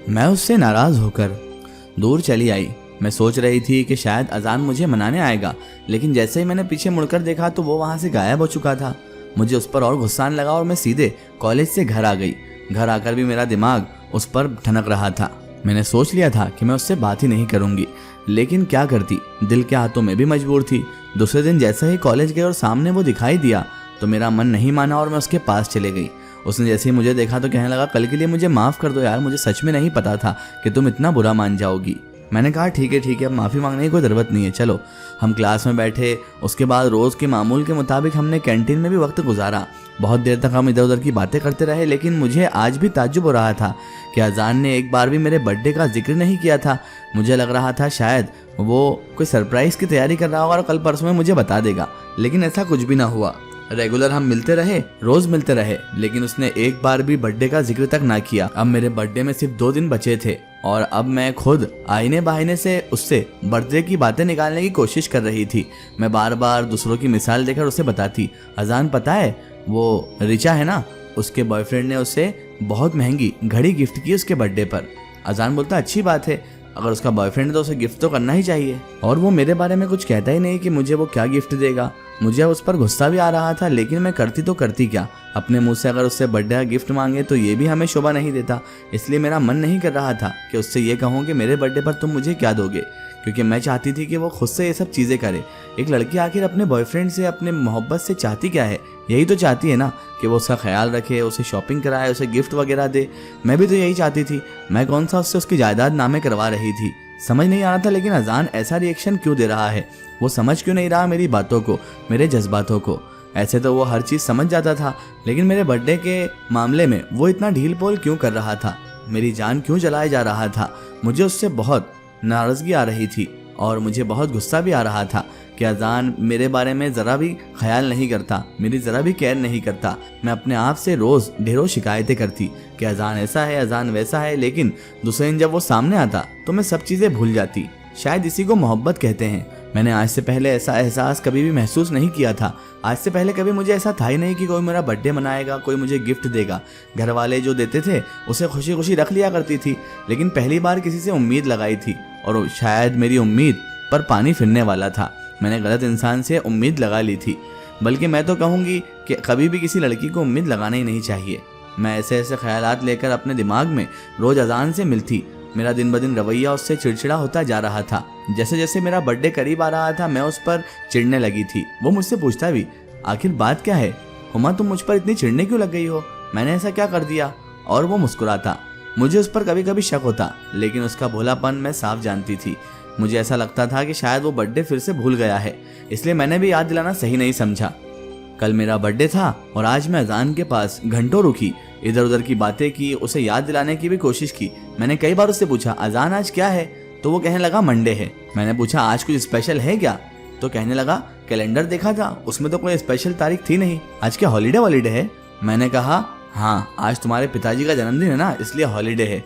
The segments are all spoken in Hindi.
मैं उससे नाराज होकर दूर चली आई। मैं सोच रही थी कि शायद अजान मुझे मनाने आएगा, लेकिन जैसे ही मैंने पीछे मुड़कर देखा तो वो वहां से गायब हो चुका था। मुझे उस पर और गुस्सा आने लगा और मैं सीधे कॉलेज से घर आ गई। घर आकर भी मेरा दिमाग उस पर ठनक रहा था। मैंने सोच लिया था कि मैं उससे बात ही नहीं करूंगी, लेकिन क्या करती, दिल के हाथों में भी मजबूर थी। दूसरे दिन जैसे ही कॉलेज गए और सामने वो दिखाई दिया तो मेरा मन नहीं माना और मैं उसके पास चले गई। उसने जैसे ही मुझे देखा तो कहने लगा, कल के लिए मुझे माफ़ कर दो यार, मुझे सच में नहीं पता था कि तुम इतना बुरा मान जाओगी। मैंने कहा ठीक है, अब माफ़ी मांगने की कोई ज़रूरत नहीं है, चलो। हम क्लास में बैठे। उसके बाद रोज़ के मामूल के मुताबिक हमने कैंटीन में भी वक्त गुजारा। बहुत देर तक हम इधर उधर की बातें करते रहे, लेकिन मुझे आज भी ताज्जुब हो रहा था कि अजान ने एक बार भी मेरे बर्थडे का जिक्र नहीं किया था। मुझे लग रहा था शायद वो कोई सरप्राइज़ की तैयारी कर रहा होगा और कल परसों में मुझे बता देगा, लेकिन ऐसा कुछ भी ना हुआ। रेगुलर हम मिलते रहे, रोज मिलते रहे, लेकिन उसने एक बार भी बर्थडे का जिक्र तक ना किया। अब मेरे बर्थडे में सिर्फ 2 दिन बचे थे और अब मैं खुद आईने बाईने से उससे बर्थडे की बातें निकालने की कोशिश कर रही थी। मैं बार बार दूसरों की मिसाल देकर उसे बताती, अजान पता है वो रिचा है ना, उसके बॉयफ्रेंड ने उसे बहुत महंगी घड़ी गिफ्ट की उसके बर्थडे पर। अजान बोलता अच्छी बात है, अगर उसका बॉयफ्रेंड है तो उसे गिफ्ट तो करना ही चाहिए। और वो मेरे बारे में कुछ कहता ही नहीं कि मुझे वो क्या गिफ्ट देगा। मुझे उस पर गुस्सा भी आ रहा था, लेकिन मैं करती तो करती क्या। अपने मुंह से अगर उससे बर्थडे का गिफ्ट मांगे तो ये भी हमें शोभा नहीं देता। इसलिए मेरा मन नहीं कर रहा था कि उससे ये कहूँ कि मेरे बर्थडे पर तुम मुझे क्या दोगे, क्योंकि मैं चाहती थी कि वो खुद से ये सब चीज़ें करे। एक लड़की आखिर अपने बॉयफ्रेंड से, अपने मोहब्बत से चाहती क्या है? यही तो चाहती है ना कि वो उसका ख्याल रखे, उसे शॉपिंग कराए, उसे गिफ्ट वगैरह दे। मैं भी तो यही चाहती थी। मैं कौन सा उससे उसकी जायदाद नामे करवा रही थी। समझ नहीं आ रहा था लेकिन अजान ऐसा रिएक्शन क्यों दे रहा है। वो समझ क्यों नहीं रहा मेरी बातों को, मेरे जज्बातों को। ऐसे तो वो हर चीज़ समझ जाता था, लेकिन मेरे बर्थडे के मामले में वो इतना ढील पोल क्यों कर रहा था? मेरी जान क्यों जलाए जा रहा था? मुझे उससे बहुत नाराज़गी आ रही थी और मुझे बहुत गुस्सा भी आ रहा था कि अजान मेरे बारे में ज़रा भी ख्याल नहीं करता, मेरी ज़रा भी केयर नहीं करता। मैं अपने आप से रोज़ ढेरों शिकायतें करती कि अजान ऐसा है, अजान वैसा है, लेकिन दूसरे दिन जब वो सामने आता तो मैं सब चीज़ें भूल जाती। शायद इसी को मोहब्बत कहते हैं। मैंने आज से पहले ऐसा एहसास कभी भी महसूस नहीं किया था। आज से पहले कभी मुझे ऐसा था ही नहीं कि कोई मेरा बर्थडे मनाएगा, कोई मुझे गिफ्ट देगा। घर वाले जो देते थे उसे खुशी खुशी रख लिया करती थी, लेकिन पहली बार किसी से उम्मीद लगाई थी और शायद मेरी उम्मीद पर पानी फिरने वाला था। मैंने गलत इंसान से उम्मीद लगा ली थी। बल्कि मैं तो कहूँगी कि कभी भी किसी लड़की को उम्मीद लगाना ही नहीं चाहिए। मैं ऐसे ऐसे ख्यालात लेकर अपने दिमाग में रोज़ अजान से मिलती। मेरा दिन ब दिन रवैया उससे चिड़चिड़ा होता जा रहा था। जैसे जैसे मेरा बर्थडे करीब आ रहा था मैं उस पर चिढ़ने लगी थी। वो मुझसे पूछता भी, आखिर बात क्या है हुमा, तुम मुझ पर इतनी चिढ़ने क्यों लग गई हो? मैंने ऐसा क्या कर दिया? और वो मुस्कुराता। मुझे उस पर कभी कभी शक होता, लेकिन उसका भोलापन मैं साफ जानती थी। मुझे ऐसा लगता था कि शायद वो बर्थडे फिर से भूल गया है, इसलिए मैंने भी याद दिलाना सही नहीं समझा। कल मेरा बर्थडे था और आज मैं अजान के पास घंटों रुकी, इधर उधर की बातें की, उसे याद दिलाने की भी कोशिश की। मैंने कई बार उससे पूछा, अजान आज क्या है? तो वो कहने लगा मंडे है। मैंने पूछा आज कुछ स्पेशल है क्या? तो कहने लगा कैलेंडर देखा था, उसमें तो कोई स्पेशल तारीख थी नहीं, आज क्या हॉलीडे वॉलीडे है? मैंने कहा हाँ, आज तुम्हारे पिताजी का जन्मदिन है ना, इसलिए हॉलीडे है।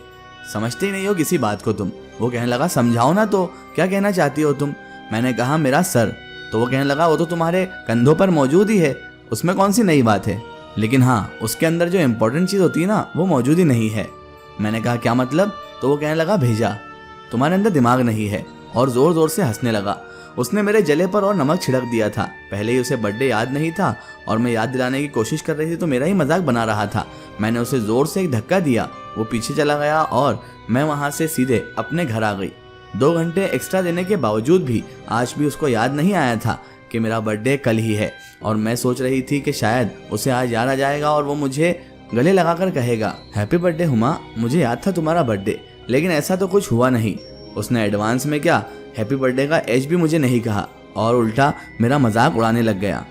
समझते ही नहीं हो किसी बात को तुम। वो कहने लगा समझाओ ना, तो क्या कहना चाहती हो तुम? मैंने कहा मेरा सर। तो वो कहने लगा वो तो तुम्हारे कंधों पर मौजूद ही है, उसमें कौन सी नई बात है? लेकिन हाँ, उसके अंदर जो इम्पोर्टेंट चीज़ होती है ना, वो मौजूद ही नहीं है। मैंने कहा क्या मतलब? तो वो कहने लगा भेजा, तुम्हारे अंदर दिमाग नहीं है, और ज़ोर ज़ोर से हंसने लगा। उसने मेरे जले पर और नमक छिड़क दिया था। पहले ही उसे बर्थडे याद नहीं था और मैं याद दिलाने की कोशिश कर रही थी तो मेरा ही मजाक बना रहा था। मैंने उसे ज़ोर से एक धक्का दिया, वो पीछे चला गया और मैं वहाँ से सीधे अपने घर आ गई। 2 घंटे एक्स्ट्रा देने के बावजूद भी आज भी उसको याद नहीं आया था कि मेरा बर्थडे कल ही है, और मैं सोच रही थी कि शायद उसे आज याद आ जाएगा और वो मुझे गले लगाकर कहेगा हैप्पी बर्थडे हुमा, मुझे याद था तुम्हारा बर्थडे। लेकिन ऐसा तो कुछ हुआ नहीं। उसने एडवांस में क्या हैप्पी बर्थडे का एज भी मुझे नहीं कहा और उल्टा मेरा मजाक उड़ाने लग गया।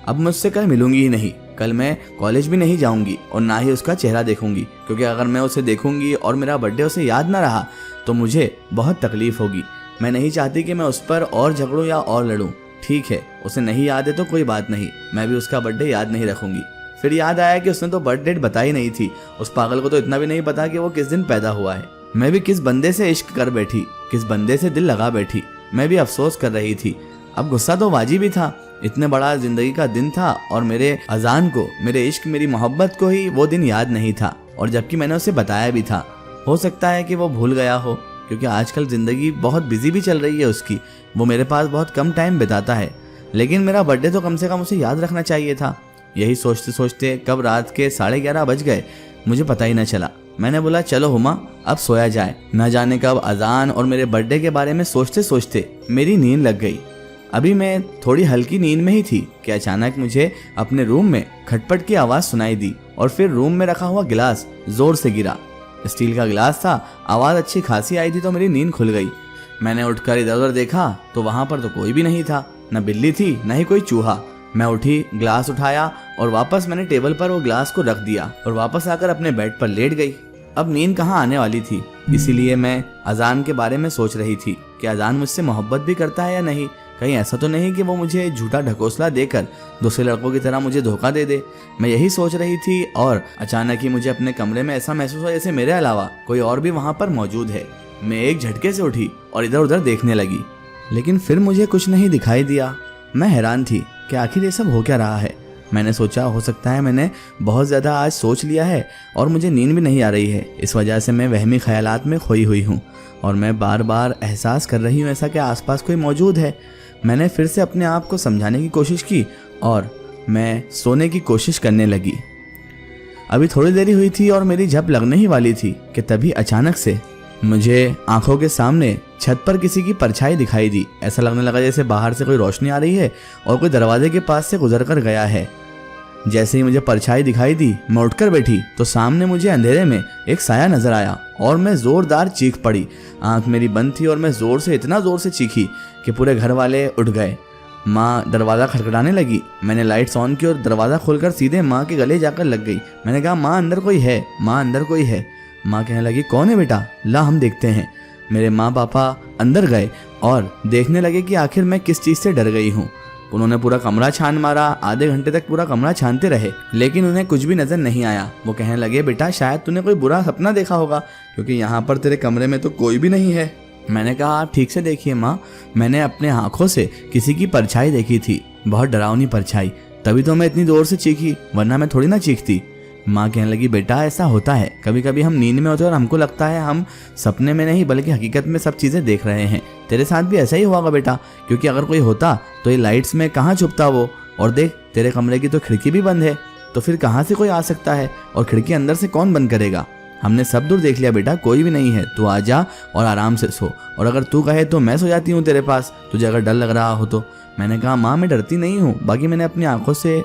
अब मैं उससे कल मिलूंगी ही नहीं, कल मैं कॉलेज भी नहीं जाऊंगी और ना ही उसका चेहरा देखूंगी, क्योंकि अगर मैं उसे देखूंगी और मेरा बर्थडे उसे याद ना रहा तो मुझे बहुत तकलीफ होगी। मैं नहीं चाहती कि मैं उस पर और झगड़ूं या और लड़ूं। ठीक है, उसे नहीं याद है तो कोई बात नहीं, मैं भी उसका बर्थडे याद नहीं रखूंगी। फिर याद आया कि उसने तो बर्थ डेट बताई नहीं थी। उस पागल को तो इतना भी नहीं पता कि वो किस दिन पैदा हुआ है। मैं भी किस बंदे से इश्क कर बैठी, किस बंदे से दिल लगा बैठी। मैं भी अफसोस कर रही थी। अब गुस्सा तो वाजिब ही था, इतने बड़ा जिंदगी का दिन था और मेरे अजान को, मेरे इश्क, मेरी मोहब्बत को ही वो दिन याद नहीं था, और जबकि मैंने उसे बताया भी था। हो सकता है कि वो भूल गया हो, क्योंकि आजकल ज़िंदगी बहुत बिजी भी चल रही है उसकी। वो मेरे पास बहुत कम टाइम बिताता है, लेकिन मेरा बर्थडे तो कम से कम उसे याद रखना चाहिए था। यही सोचते सोचते कब रात के 11:30 बज गए, मुझे पता ही न चला। मैंने बोला चलो हुमा अब सोया जाए। न जाने कब अजान और मेरे बर्थडे के बारे में सोचते सोचते मेरी नींद लग गई। अभी मैं थोड़ी हल्की नींद में ही थी कि अचानक मुझे अपने रूम में खटपट की आवाज़ सुनाई दी और फिर रूम में रखा हुआ गिलास ज़ोर से गिरा। स्टील का गिलास था, आवाज़ अच्छी खासी आई थी तो मेरी नींद खुल गई। मैंने उठकर इधर उधर देखा तो वहाँ पर तो कोई भी नहीं था, न बिल्ली थी न ही कोई चूहा। मैं उठी, ग्लास उठाया और वापस मैंने टेबल पर वो ग्लास को रख दिया और वापस आकर अपने बेड पर लेट गई। अब नींद कहाँ आने वाली थी, इसीलिए मैं अजान के बारे में सोच रही थी कि अजान मुझसे मोहब्बत भी करता है या नहीं। कहीं ऐसा तो नहीं कि वो मुझे झूठा ढकोसला देकर दूसरे लड़कों की तरह मुझे धोखा दे दे। मैं यही सोच रही थी और अचानक ही मुझे अपने कमरे में ऐसा महसूस हुआ जैसे मेरे अलावा कोई और भी वहाँ पर मौजूद है। मैं एक झटके से उठी और इधर उधर देखने लगी, लेकिन फिर मुझे कुछ नहीं दिखाई दिया। मैं हैरान थी कि आखिर ये सब हो क्या रहा है। मैंने सोचा हो सकता है मैंने बहुत ज़्यादा आज सोच लिया है और मुझे नींद भी नहीं आ रही है, इस वजह से मैं वहमी ख्यालात में खोई हुई हूँ और मैं बार बार एहसास कर रही हूँ ऐसा कि आसपास कोई मौजूद है। मैंने फिर से अपने आप को समझाने की कोशिश की और मैं सोने की कोशिश करने लगी। अभी थोड़ी देरी हुई थी और मेरी झप लगने ही वाली थी कि तभी अचानक से मुझे आंखों के सामने छत पर किसी की परछाई दिखाई दी। ऐसा लगने लगा जैसे बाहर से कोई रोशनी आ रही है और कोई दरवाजे के पास से गुजर कर गया है। जैसे ही मुझे परछाई दिखाई दी, मैं उठकर बैठी तो सामने मुझे अंधेरे में एक साया नजर आया और मैं जोरदार चीख पड़ी। आंख मेरी बंद थी और मैं इतना जोर से चीखी कि पूरे घर वाले उठ गए। माँ दरवाज़ा खटखटाने लगी। मैंने लाइट्स ऑन की और दरवाज़ा खोलकर सीधे माँ के गले जाकर लग गई। मैंने कहा माँ अंदर कोई है, माँ अंदर कोई है। माँ कहने लगी कौन है बेटा, ला हम देखते हैं। मेरे माँ पापा अंदर गए और देखने लगे कि आखिर मैं किस चीज़ से डर गई हूँ। उन्होंने पूरा कमरा छान मारा, आधे घंटे तक पूरा कमरा छानते रहे, लेकिन उन्हें कुछ भी नजर नहीं आया। वो कहने लगे बेटा शायद तूने कोई बुरा सपना देखा होगा, क्योंकि यहाँ पर तेरे कमरे में तो कोई भी नहीं है। मैंने कहा आप ठीक से देखिए माँ, मैंने अपने आंखों से किसी की परछाई देखी थी, बहुत डरावनी परछाई, तभी तो मैं इतनी जोर से चीखी, वरना मैं थोड़ी ना चीखती। माँ कहने लगी बेटा ऐसा होता है, कभी कभी हम नींद में होते हैं और हमको लगता है हम सपने में नहीं बल्कि हकीकत में सब चीज़ें देख रहे हैं। तेरे साथ भी ऐसा ही होगा बेटा, क्योंकि अगर कोई होता तो ये लाइट्स में कहाँ छुपता वो। और देख तेरे कमरे की तो खिड़की भी बंद है, तो फिर कहाँ से कोई आ सकता है, और खिड़की अंदर से कौन बंद करेगा। हमने सब दूर देख लिया बेटा, कोई भी नहीं है, तू आ जा और आराम से सो, और अगर तू कहे तो मैं सो जाती हूँ तेरे पास, तुझे अगर डर लग रहा हो तो। मैंने कहा माँ मैं डरती नहीं हूँ, बाकी मैंने अपनी आंखों से,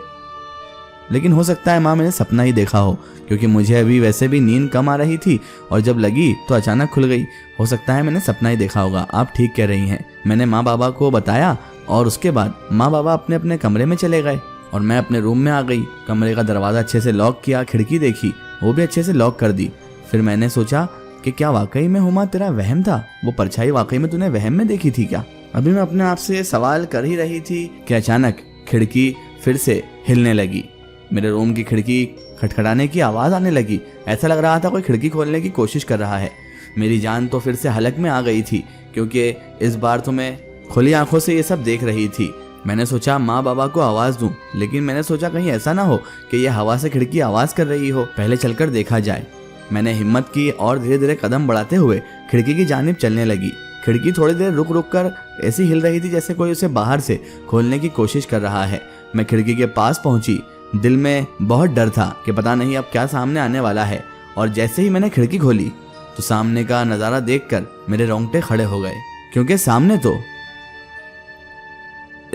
लेकिन हो सकता है माँ मैंने सपना ही देखा हो, क्योंकि मुझे अभी वैसे भी नींद कम आ रही थी और जब लगी तो अचानक खुल गई। हो सकता है मैंने सपना ही देखा होगा, आप ठीक कह रही हैं। मैंने माँ बाबा को बताया और उसके बाद माँ बाबा अपने अपने कमरे में चले गए और मैं अपने रूम में आ गई। कमरे का दरवाज़ा अच्छे से लॉक किया, खिड़की देखी, वो भी अच्छे से लॉक कर दी। फिर मैंने सोचा कि क्या वाकई में हुमा तेरा वहम था, वो परछाई वाकई में तूने वहम में देखी थी क्या। अभी मैं अपने आप से सवाल कर ही रही थी कि अचानक खिड़की फिर से हिलने लगी। मेरे रूम की खिड़की खटखटाने की आवाज़ आने लगी। ऐसा लग रहा था कोई खिड़की खोलने की कोशिश कर रहा है। मेरी जान तो फिर से हलक में आ गई थी, क्योंकि इस बार तो मैं खुली आंखों से ये सब देख रही थी। मैंने सोचा माँ बाबा को आवाज़ दूं, लेकिन मैंने सोचा कहीं ऐसा ना हो कि यह हवा से खिड़की आवाज़ कर रही हो, पहले चलकर देखा जाए। मैंने हिम्मत की और धीरे धीरे कदम बढ़ाते हुए खिड़की की जानिब चलने लगी। खिड़की थोड़ी देर रुक रुक कर ऐसी हिल रही थी जैसे कोई उसे बाहर से खोलने की कोशिश कर रहा है। मैं खिड़की के पास पहुंची। दिल में बहुत डर था कि पता नहीं अब क्या सामने आने वाला है, और जैसे ही मैंने खिड़की खोली तो सामने का नज़ारा देखकर मेरे रोंगटे खड़े हो गए, क्योंकि सामने तो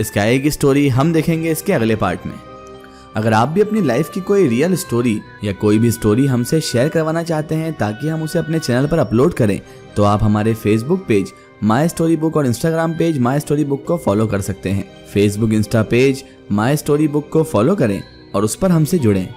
स्काई की स्टोरी हम देखेंगे इसके अगले पार्ट में। अगर आप भी अपनी लाइफ की कोई रियल स्टोरी या कोई भी स्टोरी हमसे शेयर करवाना चाहते हैं ताकि हम उसे अपने चैनल पर अपलोड करें, तो आप हमारे Facebook page my story book और Instagram page my story book को फॉलो कर सकते हैं। Facebook insta page my story book को फॉलो करें और उस पर हमसे जुड़ें।